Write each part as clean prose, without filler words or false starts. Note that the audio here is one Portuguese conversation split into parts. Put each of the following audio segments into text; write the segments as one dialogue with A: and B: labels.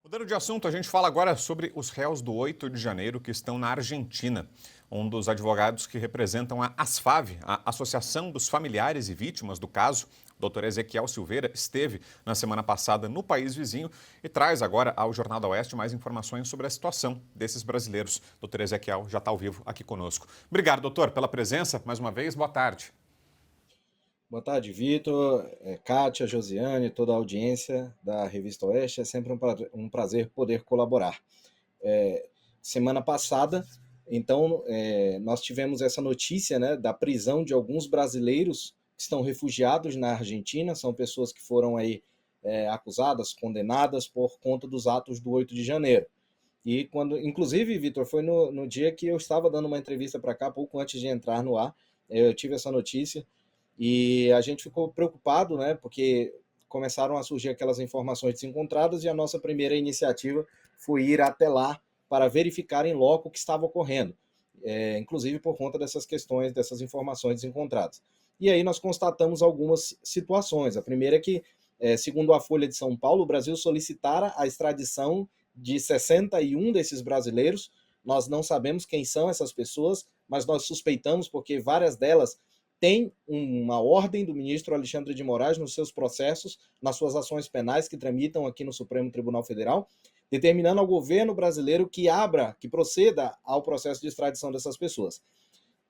A: Mudando de assunto, a gente fala agora sobre os réus do 8 de janeiro que estão na Argentina. Um dos advogados que representam a ASFAV, a Associação dos Familiares e Vítimas do caso, Dr. Ezequiel Silveira, esteve na semana passada no país vizinho e traz agora ao Jornal da Oeste mais informações sobre a situação desses brasileiros. Dr. Ezequiel já está ao vivo aqui conosco. Obrigado, doutor, pela presença. Mais uma vez, boa tarde.
B: Boa tarde, Vitor, Kátia, Josiane, toda a audiência da Revista Oeste. É sempre um prazer poder colaborar. Semana passada, então, nós tivemos essa notícia, né, da prisão de alguns brasileiros que estão refugiados na Argentina. São pessoas que foram aí acusadas, condenadas por conta dos atos do 8 de janeiro. E quando, inclusive, Vitor, foi no dia que eu estava dando uma entrevista para cá, pouco antes de entrar no ar, eu tive essa notícia. E a gente ficou preocupado, né, porque começaram a surgir aquelas informações desencontradas e a nossa primeira iniciativa foi ir até lá para verificar em loco o que estava ocorrendo, inclusive por conta dessas questões, dessas informações desencontradas. E aí nós constatamos algumas situações. A primeira é que, segundo a Folha de São Paulo, o Brasil solicitara a extradição de 61 desses brasileiros. Nós não sabemos quem são essas pessoas, mas nós suspeitamos porque várias delas tem uma ordem do ministro Alexandre de Moraes nos seus processos, nas suas ações penais que tramitam aqui no Supremo Tribunal Federal, determinando ao governo brasileiro que proceda ao processo de extradição dessas pessoas.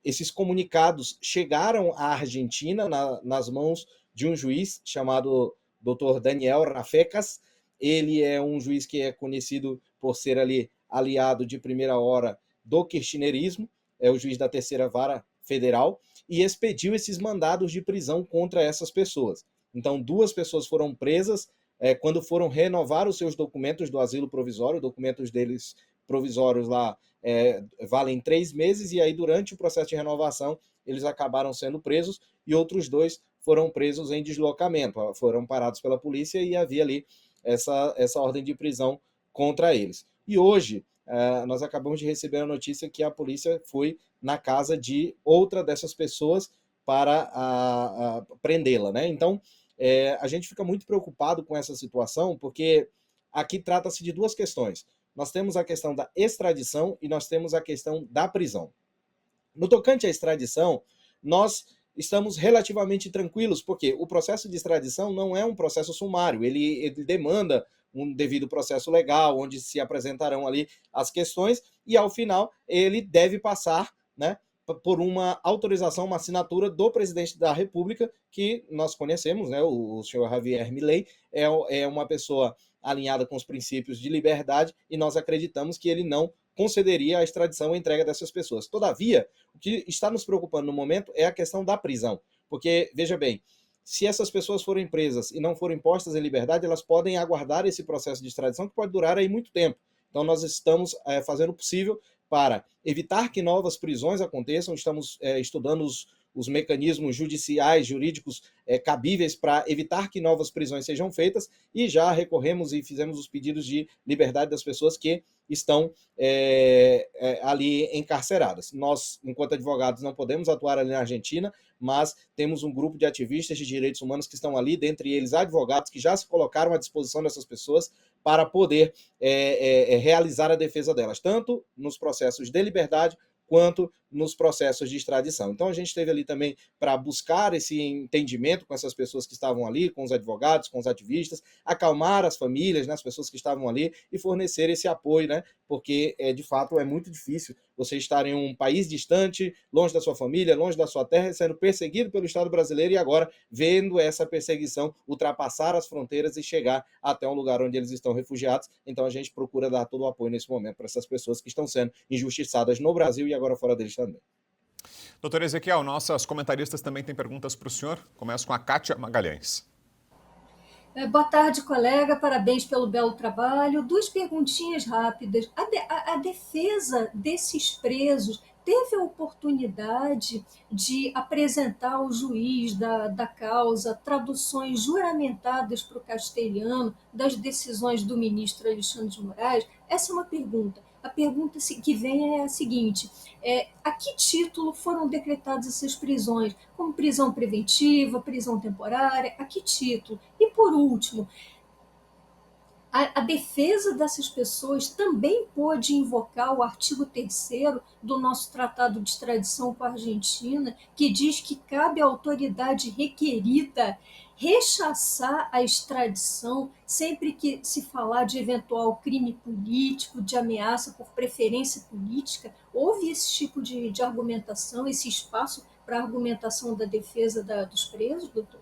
B: Esses comunicados chegaram à Argentina nas mãos de um juiz chamado Dr. Daniel Rafecas. Ele é um juiz que é conhecido por ser ali aliado de primeira hora do kirchnerismo, é o juiz da terceira vara federal, e expediu esses mandados de prisão contra essas pessoas. Então, 2 pessoas foram presas quando foram renovar os seus documentos do asilo provisório. Documentos deles provisórios lá valem 3 meses, e aí durante o processo de renovação eles acabaram sendo presos, e outros 2 foram presos em deslocamento, foram parados pela polícia e havia ali essa ordem de prisão contra eles. E hoje nós acabamos de receber a notícia que a polícia foi na casa de outra dessas pessoas para prendê-la, né? Então, a gente fica muito preocupado com essa situação, porque aqui trata-se de 2 questões. Nós temos a questão da extradição e nós temos a questão da prisão. No tocante à extradição, nós estamos relativamente tranquilos, porque o processo de extradição não é um processo sumário, ele demanda um devido processo legal, onde se apresentarão ali as questões, e ao final ele deve passar, né, por uma autorização, uma assinatura do presidente da República, que nós conhecemos, né, o senhor Javier Milei, é uma pessoa alinhada com os princípios de liberdade, e nós acreditamos que ele não concederia a extradição e a entrega dessas pessoas. Todavia, o que está nos preocupando no momento é a questão da prisão, porque, veja bem, se essas pessoas forem presas e não forem postas em liberdade, elas podem aguardar esse processo de extradição que pode durar aí muito tempo. Então nós estamos fazendo o possível para evitar que novas prisões aconteçam, estamos estudando os mecanismos judiciais, jurídicos cabíveis para evitar que novas prisões sejam feitas, e já recorremos e fizemos os pedidos de liberdade das pessoas que estão ali encarceradas. Nós, enquanto advogados, não podemos atuar ali na Argentina, mas temos um grupo de ativistas de direitos humanos que estão ali, dentre eles advogados que já se colocaram à disposição dessas pessoas para poder realizar a defesa delas, tanto nos processos de liberdade quanto nos processos de extradição. Então a gente esteve ali também para buscar esse entendimento com essas pessoas que estavam ali, com os advogados, com os ativistas, acalmar as famílias, né, as pessoas que estavam ali, e fornecer esse apoio, né, porque de fato é muito difícil você estar em um país distante, longe da sua família, longe da sua terra, sendo perseguido pelo Estado brasileiro, e agora vendo essa perseguição ultrapassar as fronteiras e chegar até um lugar onde eles estão refugiados. Então a gente procura dar todo o apoio nesse momento para essas pessoas que estão sendo injustiçadas no Brasil e agora fora deles também.
A: Doutor Ezequiel, nossas comentaristas também têm perguntas para o senhor. Começo com a Kátia Magalhães.
C: Boa tarde, colega. Parabéns pelo belo trabalho. 2 perguntinhas rápidas. A defesa desses presos teve a oportunidade de apresentar ao juiz da causa traduções juramentadas para o castelhano das decisões do ministro Alexandre de Moraes? Essa é uma pergunta. A pergunta que vem é a seguinte: a que título foram decretadas essas prisões? Como prisão preventiva, prisão temporária? A que título? E por último, a defesa dessas pessoas também pôde invocar o artigo 3º do nosso Tratado de Extradição com a Argentina, que diz que cabe à autoridade requerida rechaçar a extradição sempre que se falar de eventual crime político, de ameaça por preferência política. Houve esse tipo de argumentação, esse espaço para a argumentação da defesa dos presos, doutor?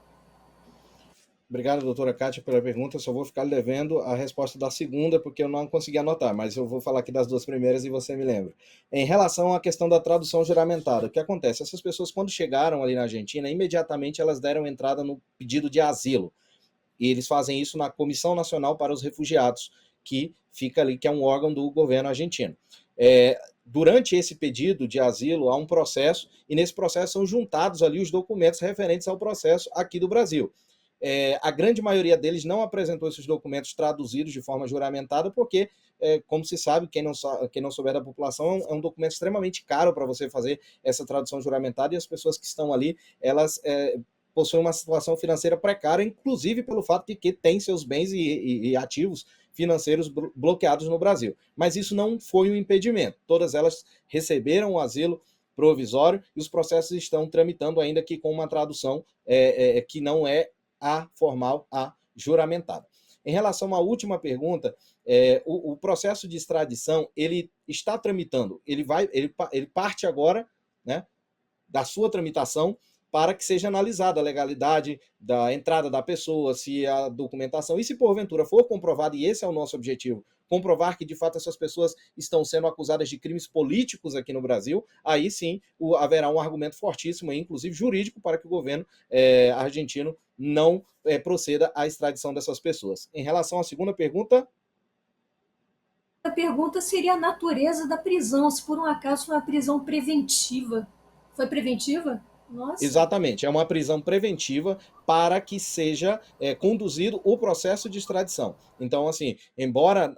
B: Obrigado, doutora Kátia, pela pergunta. Só vou ficar devendo a resposta da segunda, porque eu não consegui anotar, mas eu vou falar aqui das duas primeiras e você me lembra. Em relação à questão da tradução juramentada, o que acontece? Essas pessoas, quando chegaram ali na Argentina, imediatamente elas deram entrada no pedido de asilo. E eles fazem isso na Comissão Nacional para os Refugiados, que fica ali, que é um órgão do governo argentino. Durante esse pedido de asilo, há um processo, e nesse processo são juntados ali os documentos referentes ao processo aqui do Brasil. A grande maioria deles não apresentou esses documentos traduzidos de forma juramentada, porque, como se sabe, quem não souber da população, é um documento extremamente caro para você fazer essa tradução juramentada, e as pessoas que estão ali, elas possuem uma situação financeira precária, inclusive pelo fato de que têm seus bens e ativos financeiros bloqueados no Brasil. Mas isso não foi um impedimento. Todas elas receberam o asilo provisório e os processos estão tramitando ainda aqui com uma tradução que não é a formal, a juramentada. Em relação à última pergunta, o processo de extradição, ele está tramitando, ele parte agora, né, da sua tramitação, para que seja analisada a legalidade da entrada da pessoa, se a documentação, e se porventura for comprovado, e esse é o nosso objetivo, comprovar que de fato essas pessoas estão sendo acusadas de crimes políticos aqui no Brasil, aí sim haverá um argumento fortíssimo, inclusive jurídico, para que o governo argentino não proceda à extradição dessas pessoas. Em relação à segunda pergunta...
C: A pergunta seria a natureza da prisão, se por um acaso foi uma prisão preventiva. Foi preventiva? Nossa.
B: Exatamente, é uma prisão preventiva para que seja conduzido o processo de extradição. Então, assim, embora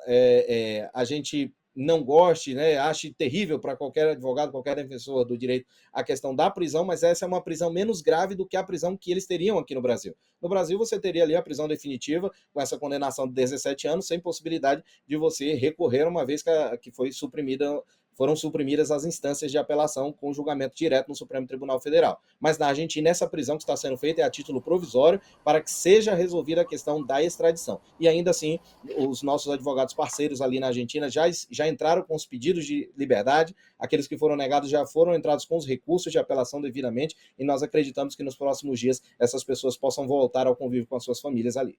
B: a gente não goste, né, ache terrível para qualquer advogado, qualquer defensor do direito a questão da prisão, mas essa é uma prisão menos grave do que a prisão que eles teriam aqui no Brasil. No Brasil, você teria ali a prisão definitiva, com essa condenação de 17 anos, sem possibilidade de você recorrer, uma vez que foram suprimidas as instâncias de apelação com julgamento direto no Supremo Tribunal Federal. Mas na Argentina, essa prisão que está sendo feita é a título provisório para que seja resolvida a questão da extradição. E ainda assim, os nossos advogados parceiros ali na Argentina já entraram com os pedidos de liberdade, aqueles que foram negados já foram entrados com os recursos de apelação devidamente, e nós acreditamos que nos próximos dias essas pessoas possam voltar ao convívio com as suas famílias ali.